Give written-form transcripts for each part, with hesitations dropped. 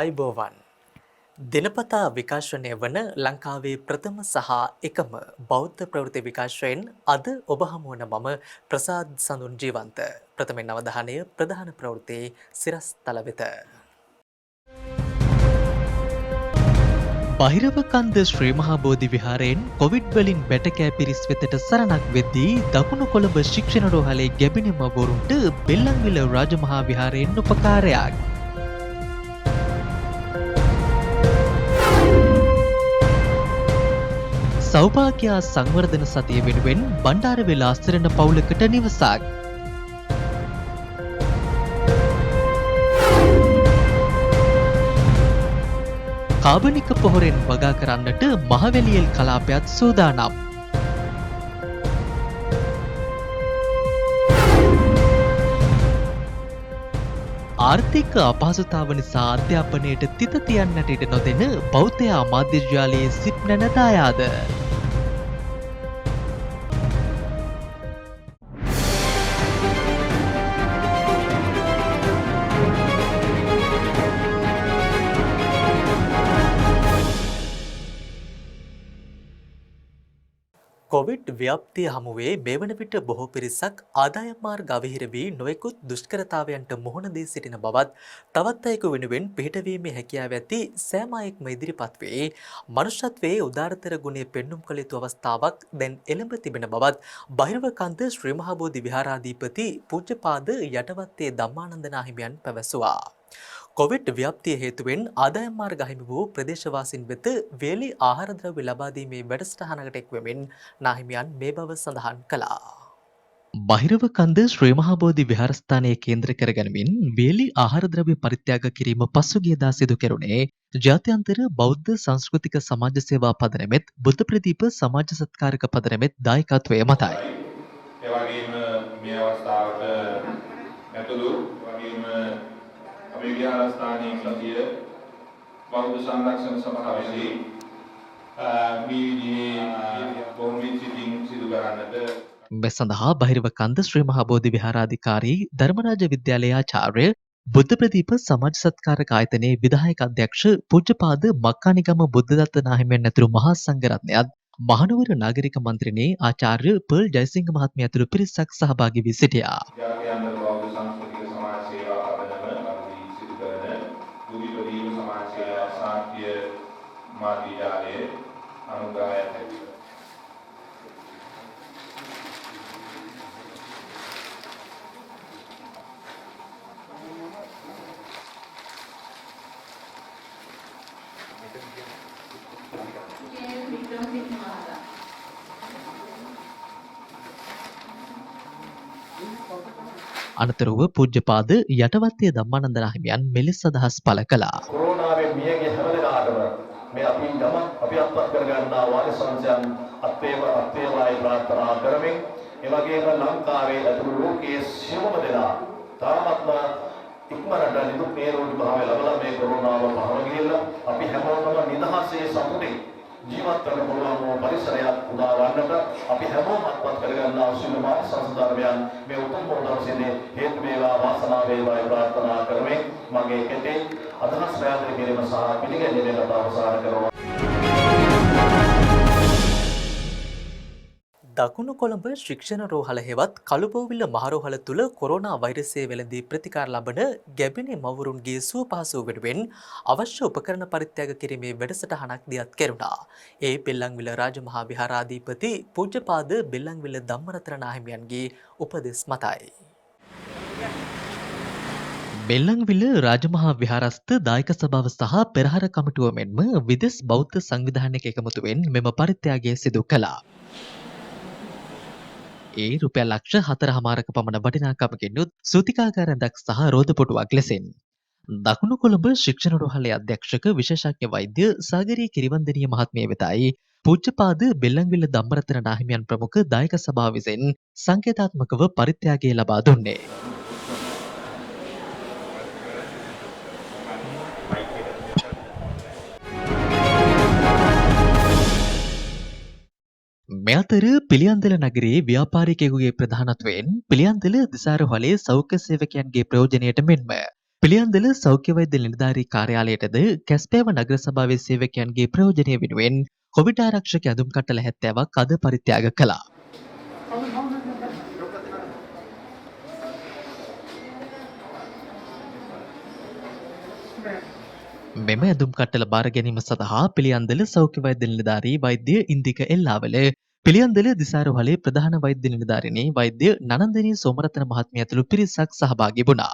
ආයිබෝවන් දිනපතා විකාශනය වන ලංකාවේ ප්‍රථම සහ එකම බෞද්ධ ප්‍රවෘත්ති විකාශයෙන් අද ඔබ හමුවන මම ප්‍රසාද් සඳුන් ජීවන්ත ප්‍රථමයෙන් අවධානය ප්‍රධාන ප්‍රවෘත්තියේ සිරස්තල වෙත බහිරවකන්ද ශ්‍රී මහා බෝධි විහාරයෙන් කොවිඩ් වලින් බැටකෑ පිරිස් වෙතට සරණක් වෙද්දී දකුණු කොළඹ ශික්ෂණ රෝහලේ ගැබිණිම වරුන්ට බෙල්ලන්විල රාජමහා විහාරයෙන් උපකාරයක්. සෞභාග්‍යා සංවර්ධන සතිය වෙනුවෙන් බණ්ඩාරවෙල ආස්තරණ පවුලකට නිවසක්. කාබනික පොහොරෙන් වගා කරන්නට මහවැලියල් කලාපයත් සූදානම්. ආර්ථික අපහසුතාව නිසා අධ්‍යාපනයට තිත තියන්නට ඉඩ නොදෙන බෞද්ධ අමාත්‍ය විද්‍යාලයේ සිප්නන දායාද. කොවිඩ් ව්‍යාප්තිය හමුවේ මේ වන විට බොහෝ පිරිසක් ආදායම් මාර්ග අවහිර වී නොයෙකුත් දුෂ්කරතාවයන්ට මුහුණ දී සිටින බවත් තවත් අයෙකු වෙනුවෙන් පිහිටවීමේ හැකියාව ඇති සෑම අයෙක්ම ඉදිරිපත් වේ මනුෂ්‍යත්වයේ උදාරතර ගුණය පෙන්눔 කළ යුතු අවස්ථාවක් දැන් එළඹ තිබෙන බවත් බහිරවකන්ද ශ්‍රී මහා බෝධි විහාරාධිපති පූජ්‍යපාද යටවත්තේ ධම්මානන්ද නාහිමියන් පැවසුවා. කොවිඩ් ව්‍යාප්තිය හේතුවෙන් ආදායම් මාර්ග අහිමි වූ ප්‍රදේශවාසීන් වෙත වේලි ආහාර ද්‍රව්‍ය ලබා දීමේ වැඩසටහනකට එක්වෙමින් නාහිමියන් මේ බව සඳහන් කළා. බහිරවකන්ද ශ්‍රී මහා බෝධි විහාරස්ථානයේ කේන්ද්‍ර කරගනිමින් වේලි ආහාර ද්‍රව්‍ය පරිත්‍යාග කිරීම පසුගියදා සිදු කෙරුණේ ජාත්‍යන්තර බෞද්ධ සංස්කෘතික සමාජ සේවා පදනමෙත් බුද්ධ ප්‍රදීප සමාජ සත්කාරක පදනමෙත් දායකත්වය මතයි. ඒ වගේම මේ අවස්ථාවට ඇතුළු වගේම අපේ විහාරස්ථානයේ සතිය බෞද්ධ සංරක්ෂණ සභාවේදී මේ විදිහේ බොහොම විචිතින් සිදු කරන්නට මේ සඳහා බහිරවකන්ද ශ්‍රී මහා බෝධි විහාරාධිකාරී ධර්මරාජ විද්‍යාලයේ ආචාර්ය බුද්ධ ප්‍රදීප සමාජ සත්කාරක ආයතනයේ විධායක අධ්‍යක්ෂ පූජ්‍යපාද මක්කානිගම බුද්ධදත්ත නාහිමියන් ඇතුළු මහා සංඝරත්නයත් මහනුවර නාගරික මන්ත්‍රීණී ආචාර්ය පර්ල් ජයසිංහ මහත්මිය ඇතුළු පිරිසක් සහභාගී වී සිටියා. ජාත්‍යන්තර බෞද්ධ සංස්කෘතික සමාජ සේවා පදනම අපි සිදු කරන බුද්ධ ප්‍රදීප සමාජ සේවා සාහිත්‍ය මාධ්‍යාලයේ අනුග්‍රහයක් ලැබිලා අනතුරුව පූජ්‍යපාද යටවත්තේ ධම්මානන්ද නාහිමියන් මෙලෙස අදහස් පළ කළා. කොරෝනාවෙන් මියගිය හැම දෙනාටම මේ අපි අත්පත් කරගන්නා වාසසංසයන් අත්වේවායි ප්‍රාර්ථනා කරමින් ඒ වගේම ලංකාවේ අතුරු ලෝකයේ සියලුම දෙනා තාමත්ම ඉක්මනට නිදුක් නිරෝගී භාවය ලබලා මේ කොරෝනාව පහව ගිහිල්ලා අපි හැමෝටම නිදහසේ සතුටින් ජීවත් වෙන්න පුළුවන් වූ පරිසරයක් උදා වන්නට අපි හැමෝම අත්පත් කරගන්නා සියලුම සංස්කාරයන් මේ උතුම් පොදවසේදී හේතු වේවා වාසනාව වේවායි ප්‍රාර්ථනා කරමින් මගේ කෙටි අදහස් ප්‍රයත්න කිරීම සහ පිළිගැනීමට අවසන් කරනවා. දකුණු කොළඹ ශික්ෂණ රෝහල හෙවත් කළුබෝවිල මහරෝහල තුළ කොරෝනා වෛරසය වෙළඳී ප්‍රතිකාර ලබන ගැබිණි මවුරුන්ගේ සුවපහසුව වෙනුවෙන් අවශ්‍ය උපකරණ පරිත්‍යාග කිරීමේ වැඩසටහනක් දියත් කෙරුණා. ඒ බෙල්ලන්විල රාජමහා විහාරාධිපති පූජ්‍යපාද බෙල්ලන්විල ධම්මරතන නාහිමියන්ගේ උපදෙස් මතයි. බෙල්ලන්විල රාජමහා විහාරස්ථ දායක සභාව සහ පෙරහර කමිටුව මෙන්ම විදෙස් බෞද්ධ සංවිධානයක එකමුතුවෙන් මෙම පරිත්‍යාගය සිදු කළා. ඒ රුපියල් ලක්ෂ 4.5ක පමණ වටිනාකමකින් යුත් සූතිකාගාරයක් සහ රෝදපොටුවක් ලෙසින් දකුණු කොළඹ ශික්ෂණ රෝහලේ අධ්‍යක්ෂක විශේෂඥ වෛද්‍ය සාගරී කිරිවන්දනීය මහත්මිය වෙතයි පූජ්‍යපාද බෙල්ලන්විල ධම්මරතන නාහිමියන් ප්‍රමුඛ දායක සභාව විසින් සංකේතාත්මකව පරිත්‍යාගය ලබා දුන්නේ. මේ අතර පිළියන්දල නගරයේ ව්‍යාපාරිකයෙකුගේ ප්‍රධානත්වයෙන් පිළියන්දල දිසාරෝහලේ සෞඛ්‍ය සේවකයන්ගේ ප්‍රයෝජනයට මෙන්ම පිළියන්දල සෞඛ්‍ය වෛද්‍ය නිලධාරී කාර්යාලයටද කැස්පෑව නගර සභාවේ සේවකයන්ගේ ප්‍රයෝජනය වෙනුවෙන් කොවිඩ් ආරක්ෂක ඇඳුම් කට්ටල 70ක් අද පරිත්‍යාග කළා. මෙම ඇඳුම් කට්ටල බාර ගැනීම සඳහා පිළියන්දල සෞඛ්‍ය වෛද්‍ය නිලධාරී වෛද්‍ය ඉන්දික එල්ලාවල පිළියන්දල දිසාරුහලේ ප්‍රධාන වෛද්‍ය නිලධාරිණී වෛද්‍ය නනන්දිනී සෝමරත්න මහත්මිය ඇතුළු පිරිසක් සහභාගී වුණා.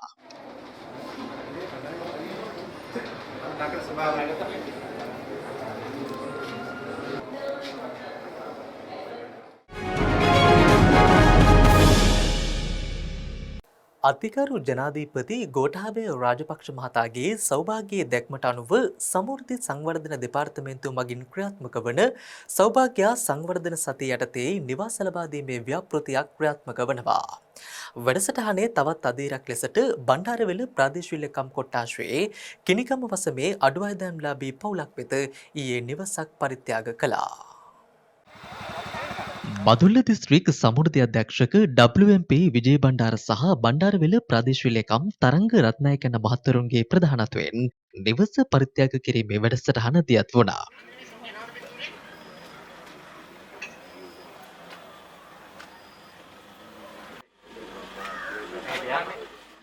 අතිගරු ජනාධිපති ගෝඨාභය රාජපක්ෂ මහතාගේ සෞභාග්‍යයේ දැක්මට අනුව සමෘද්ධි සංවර්ධන දෙපාර්තමේන්තුව මගින් ක්‍රියාත්මක වන සෞභාග්‍ය සංවර්ධන සතිය යටතේ නිවාස ලබා දීමේ ව්‍යාපෘතියක් ක්‍රියාත්මක වනවා. වැඩසටහනේ තවත් අධීරක් ලෙසට බණ්ඩාරවෙල ප්‍රාදේශීය ලේකම් කොට්ටාශයේ කිනිකම වසමේ අඩු ආදායම්ලාභී පවුලක් වෙත ඊයේ නිවසක් පරිත්‍යාග කළා. මදුල්ල දිස්ත්‍රික් සමෘද්ධි අධ්‍යක්ෂක WMP විජේ බණ්ඩාර සහ බණ්ඩාරවෙල ප්‍රාදේශීය ලේකම් තරංග රත්නායක යන මහත්වරුන්ගේ ප්‍රධානත්වයෙන් නිවස පරිත්‍යාග කිරීමේ වැඩසටහන දියත් වුණා.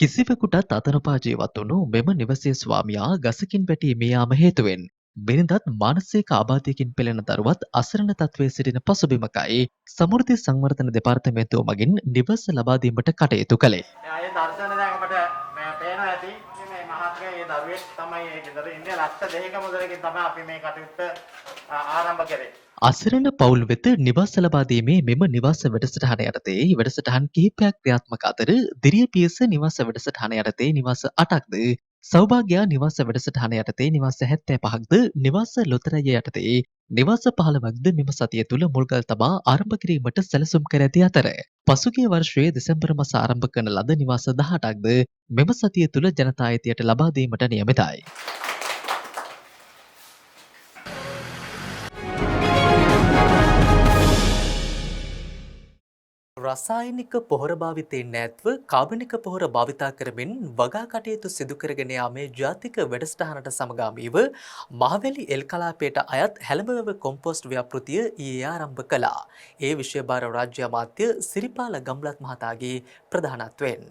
කිසිවෙකුටත් අත නොපා ජීවත් වුණු මෙම නිවසේ ස්වාමියා ගසකින් වැටීමේ යාම හේතුවෙන් බිරිඳත් මානසික ආබාධයකින් පෙළෙන දරුවත් අසරණ තත්ත්වයේ සිටින පසුබිමකයි සමෘද්ධි සංවර්ධන දෙපාර්තමේන්තුව මගින් නිවස ලබා දීමට කටයුතු කළේ. ඒ දර්ශන දැන් අපිට පේනවා ඇති මේ මහත්මයා මේ දරුවෙක් තමයි ඒ ගෙදර ඉන්නේ ලක්ෂ 2ක මුදලකින් තමයි අපි මේ කටයුත්ත ආරම්භ කරේ. අසරණ පවුල් වෙත නිවාස ලබා දීමේ මෙම නිවාස වැඩසටහන යටතේ වැඩසටහන් කිහිපයක් ක්‍රියාත්මක අතර දිරිය පියස නිවාස වැඩසටහන යටතේ නිවාස 8ක්ද සෞභාග්‍ය නිවාස වැඩසටහන යටතේ නිවාස 75ක්ද නිවාස ලොතරැය යටතේ නිවාස 15ක්ද මෙම සතිය තුල මුල්ගල් තබා ආරම්භ කිරීමට සැලසුම් කර ඇති අතර පසුගිය වර්ෂයේ දෙසැම්බර් මාස ආරම්භ කරන ලද නිවාස 18ක්ද මෙම සතිය තුල ජනතා අයිතියට ලබා දීමට නියමිතයි. රසායනික පොහොර භාවිතයෙන් නැත්ව කාබනික පොහොර භාවිතා කරමින් වගා කටයුතු සිදු කරගෙන යාමේ ජාතික වැඩසටහනට සමගාමීව මහවැලි එල් කලාපයට අයත් හැලඹවැව කොම්පෝස්ට් ව්‍යාපෘතිය ඊයේ ආරම්භ කළා. ඒ විෂයභාර රාජ්‍ය අමාත්‍ය සිරිපාල ගම්ලත් මහතාගේ ප්‍රධානත්වයෙන්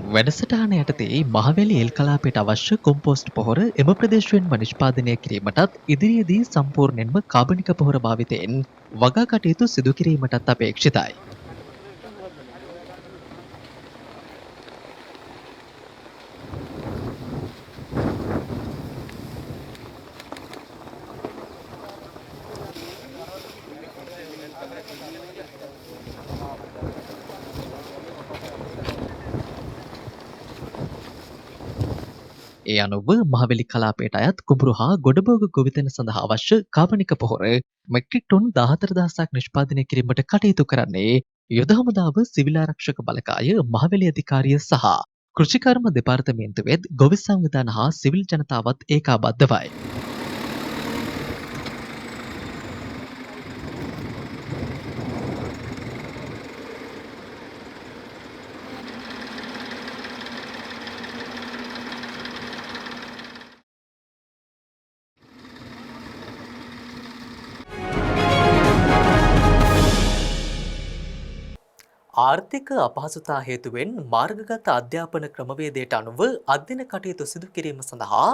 වැඩසටහන යටතේ මහවැලි එල් කලාපයට අවශ්‍ය කොම්පෝස්ට් පොහොර එම ප්‍රදේශයෙන්ම නිෂ්පාදනය කිරීමටත් ඉදිරියේදී සම්පූර්ණයෙන්ම කාබනික පොහොර භාවිතයෙන් වගා කටයුතු සිදු කිරීමටත් අපේක්ෂිතයි. ඒ අනුව මහවැලි කලාපයට අයත් කුඹුරු හා ගොඩබෝග ගොවිතැන සඳහා අවශ්‍ය කාබනික පොහොර මෙට්‍රික් ටොන් 14000ක් නිෂ්පාදනය කිරීමට කටයුතු කරන්නේ යුද හමුදාව සිවිල් ආරක්ෂක බලකාය මහවැලි අධිකාරිය සහ කෘෂිකර්ම දෙපාර්තමේන්තුවේත් ගොවි සංවිධාන හා සිවිල් ජනතාවත් ඒකාබද්ධවයි. ආර්ථික අපහසුතා හේතුවෙන් මාර්ගගත අධ්‍යාපන ක්‍රමවේදයට අනුව අධ්‍යයන කටයුතු සිදු කිරීම සඳහා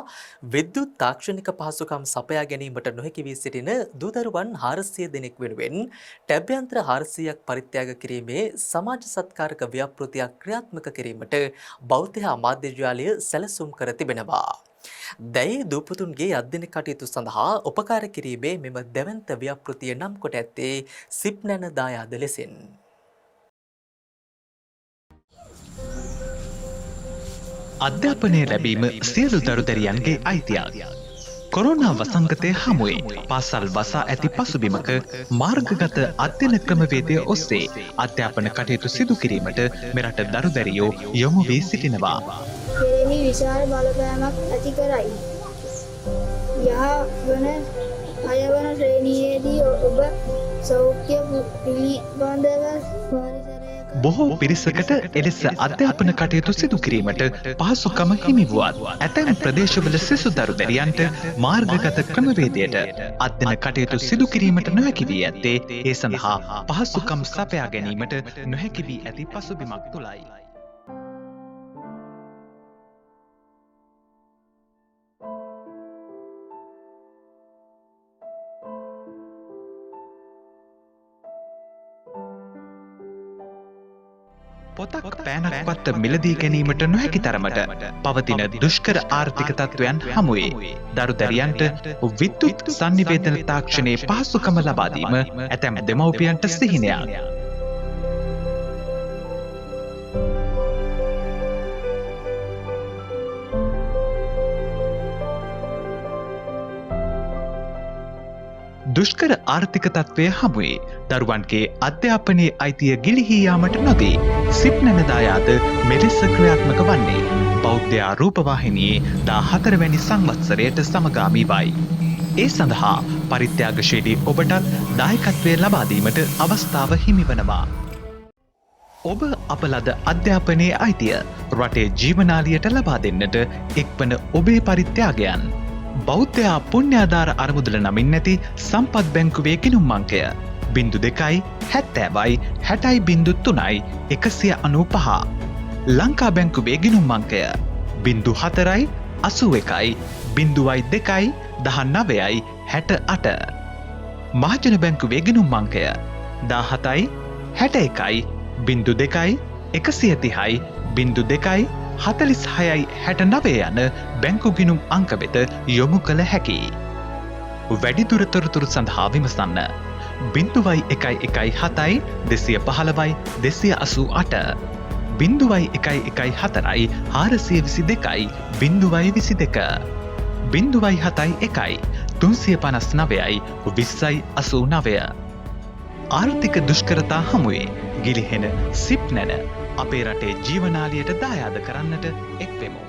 විද්‍යුත් තාක්ෂණික පහසුකම් සපයා ගැනීමට නොහැකි වී සිටින දූදරුවන් 400 දෙනෙක් වෙනුවෙන් ටැබ් යන්ත්‍ර 400ක් පරිත්‍යාග කිරීමේ සමාජ සත්කාරක ව්‍යාපෘතියක් ක්‍රියාත්මක කිරීමට බෞද්ධ අමාත්‍ය විද්‍යාලය සැලසුම් කර තිබෙනවා. දැයේ දූපතුන්ගේ අධ්‍යයන කටයුතු සඳහා උපකාර කිරීමේ මෙම දැවැන්ත ව්‍යාපෘතිය නම් කොට ඇත්තේ සිප් නැන දායාද ලෙසින්. අධ්‍යාපනය ලැබීම සියලු දරුදැරියන්ගේ අයිතියක්. කොරෝනා වසංගතය හමුවේ පාසල් වසා ඇති පසුබිමක මාර්ගගත අධ්‍යයන ක්‍රමවේදය ඔස්සේ අධ්‍යාපන කටයුතු සිදු කිරීමට මෙරට දරුදැරියෝ යොමු වී සිටිනවා. කෙරෙහි විශාල බලපෑමක් ඇති කරයි. යහවන අයවන ශ්‍රේණියේදී ඔබ සෞඛ්‍ය පිළිබඳව පරිසරයක බොහෝ පිරිසකට එලෙස අධ්‍යාපන කටයුතු සිදු කිරීමට පහසුකම හිමි වුවත් ඇතැම් ප්‍රදේශවල සිසු දරු දැරියන්ට මාර්ගගත ක්‍රමවේදයට අධ්‍යයන කටයුතු සිදු කිරීමට නොහැකි වී ඇත්තේ ඒ සඳහා පහසුකම් සපයා ගැනීමට නොහැකි වී ඇති පසුබිමක් තුළයි. පොතක් පෑනක්වත් මිලදී ගැනීමට නොහැකි තරමට පවතින දුෂ්කර ආර්ථික තත්ත්වයන් හමුවේ දරු දැරියන්ට විද්‍යුත් සංනිවේදන තාක්ෂණයේ පහසුකම ලබා දීම ඇතැම් දෙමව්පියන්ට සිහිනයක්. දුෂ්කර ආර්ථික තත්ත්වය හමුවේ දරුවන්ගේ අධ්‍යාපනයේ අයිතිය ගිලිහී යාමට නොදී සිප්නන දායාද මෙලෙස ක්‍රියාත්මක වන්නේ බෞද්ධ රූපවාහිනියේ 14 වැනි සංවත්සරයට සමගාමී වයි. ඒ සඳහා පරිත්‍යාගශීලී ඔබටත් දායකත්වය ලබා දීමට අවස්ථාව හිමිවනවා. ඔබ අප ලද අධ්‍යාපනයේ අයිතිය රටේ ජීවනාලියට ලබා දෙන්නට එක්වන ඔබේ පරිත්‍යාගයන් බෞද්ධයා පුණ්‍යාධාර අරමුදල නමින් නැති සම්පත් බැංකුවේ ගිණුම් අංකය 02.70.60.3.195 ලංකා බැංකුවේ ගිණුම් අංකය 04.81.02.19.68 මහජන බැංකුවේ ගිණුම් අංකය 17.61.130.02.46.69 යන බැංකු ගිණුම් අංක වෙත යොමු කළ හැකි. වැඩිදුර තොරතුරු සඳහා විමසන්න 0117 215 288 0114 422 022 071 359 2089 ආර්ථික දුෂ්කරතා හමුවේ ගිලිහෙන සිප්නැන අපේ රටේ ජීවනාලියට දායාද කරන්නට එක්වෙමු.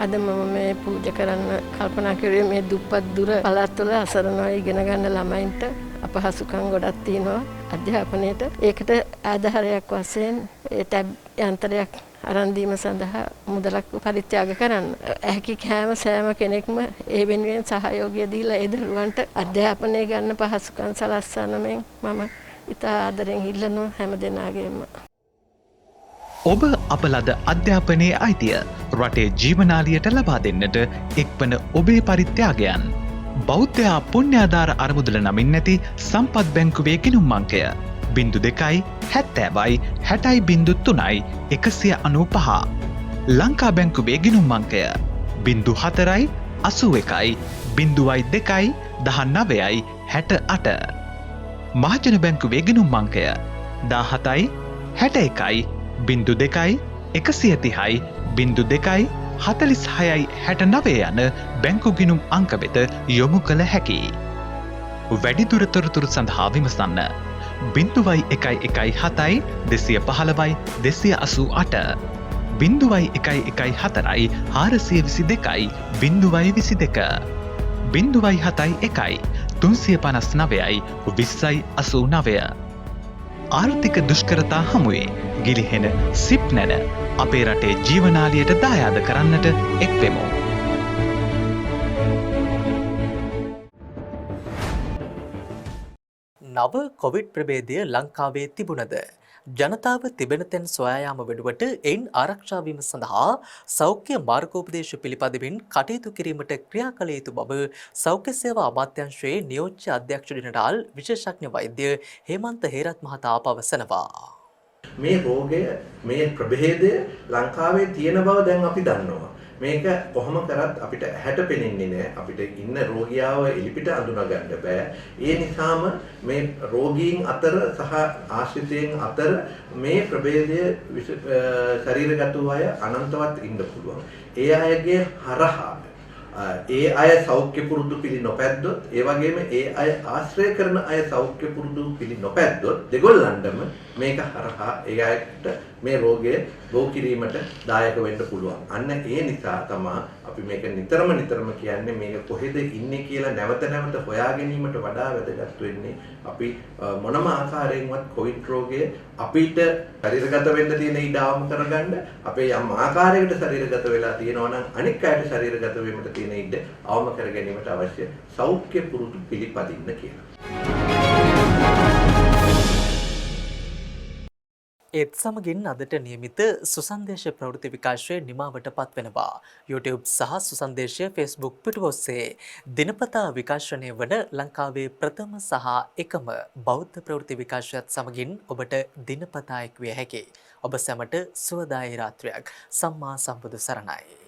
අද මම මේ පූජා කරන්න කල්පනා කරේ මේ දුප්පත් දුර පළාත්වල අසරණව ඉගෙන ගන්න ළමයින්ට අපහසුකම් ගොඩක් තියෙනවා අධ්‍යාපනයේට. ඒකට ආධාරයක් වශයෙන් ඒ ටැබ් යන්ත්‍රයක් අරන් දීම සඳහා මුදලක් පරිත්‍යාග කරන්න. හැකි සෑම කෙනෙක්ම ඒ වෙනුවෙන් සහයෝගය දීලා ඒ දරුවන්ට අධ්‍යාපනය ගන්න පහසුකම් සලස්වන්න මම ඉතා ආදරෙන් ඉල්ලනවා හැම දෙනාගේම. ඔබ අප ලද අධ්‍යාපනයේ අයිතිය රටේ ජීවනාලියට ලබා දෙන්නට එක්වන ඔබේ පරිත්‍යාගයන් බෞද්ධයා පුණ්‍යාධාර අරමුදල නමින් නැති සම්පත් බැංකුවේ ගිණුම් අංකය 02.70.60.3.195 ලංකා බැංකුවේ ගිණුම් අංකය 04.81.2.19.68 මහජන බැංකුවේ ගිණුම් අංකය 17.61.130.02.46.69 යන බැංකු ගිණුම් අංක වෙත යොමු කළ හැකි. වැඩිදුර තොරතුරු සඳහා විමසන්න 0117 215 288 0114 422 022 071 359 2089 ආර්ථික දුෂ්කරතා හමුවේ ගිලිහෙන සිප්නැන අපේ රටේ ජීවනාලියට දායාද කරන්නට එක්වෙමු. නව කොවිඩ් ප්‍රභේදය ලංකාවේ තිබුණද ජනතාව තිබෙන තැන් සොයා යාම වෙනුවට එයින් ආරක්ෂා වීම සඳහා සෞඛ්‍ය මාර්ගෝපදේශ පිළිපදමින් කටයුතු කිරීමට ක්‍රියා කළ යුතු බව සෞඛ්‍ය සේවා අමාත්‍යාංශයේ නියෝජ්‍ය අධ්‍යක්ෂ ජෙනරාල් විශේෂඥ වෛද්‍ය හේමන්ත හේරත් මහතා පවසනවා. මේ රෝගය මේ ප්‍රභේදය ලංකාවේ තියෙන බව දැන් අපි දන්නවා. මේක කොහොම කරත් අපිට ඇහැට පෙනෙන්නේ නැහැ. අපිට ඉන්න රෝගියාව එලිපිට අඳුනා ගන්න බෑ. ඒ නිසාම මේ රෝගීන් අතර සහ ආශ්‍රිතයන් අතර මේ ප්‍රභේදය ශරීරගත අය අනන්තවත් ඉන්න පුළුවන්. ඒ අයගේ හරහා ඒ අය සෞඛ්‍ය පුරුදු පිළි නොපැද්දොත් ඒ වගේම ඒ අය ආශ්‍රය කරන අය සෞඛ්‍ය පුරුදු පිළි නොපැද්දොත් දෙගොල්ලන්ටම මේක හරහා ඒ අයට මේ රෝගය බෝ කිරීමට දායක වෙන්න පුළුවන්. අන්න ඒ නිසා තමයි අපි මේක නිතරම කියන්නේ මේක කොහෙද ඉන්නේ කියලා නැවත හොයා ගැනීමට වඩා වැදගත් වෙන්නේ අපි මොනම ආකාරයෙන්වත් කොවිඩ් රෝගය අපිට ශරීරගත වෙන්න තියෙන ඉඩ අවම කරගන්න අපේ යම් ආකාරයකට ශරීරගත වෙලා තියෙනවා නම් අනික් අයට ශරීරගත වීමට තියෙන ඉඩ අවම කර ගැනීමට අවශ්‍ය සෞඛ්‍ය පුරුදු පිළිපදින්න කියලා. ඒත් සමගින් අදට නියමිත සුසන්දේශ ප්‍රවෘත්ති විකාශය නිමාවට පත්වෙනවා. YouTube සහ සුසන්දේශය Facebook පිටුව ඔස්සේ දිනපතා විකාශනය වන ලංකාවේ ප්‍රථම සහ එකම බෞද්ධ ප්‍රවෘත්ති විකාශයත් සමගින් ඔබට දිනපතා එක් විය හැකියි. ඔබ සැමට සුවදායි රාත්‍රියක්. සම්මා සම්බුදු සරණයි.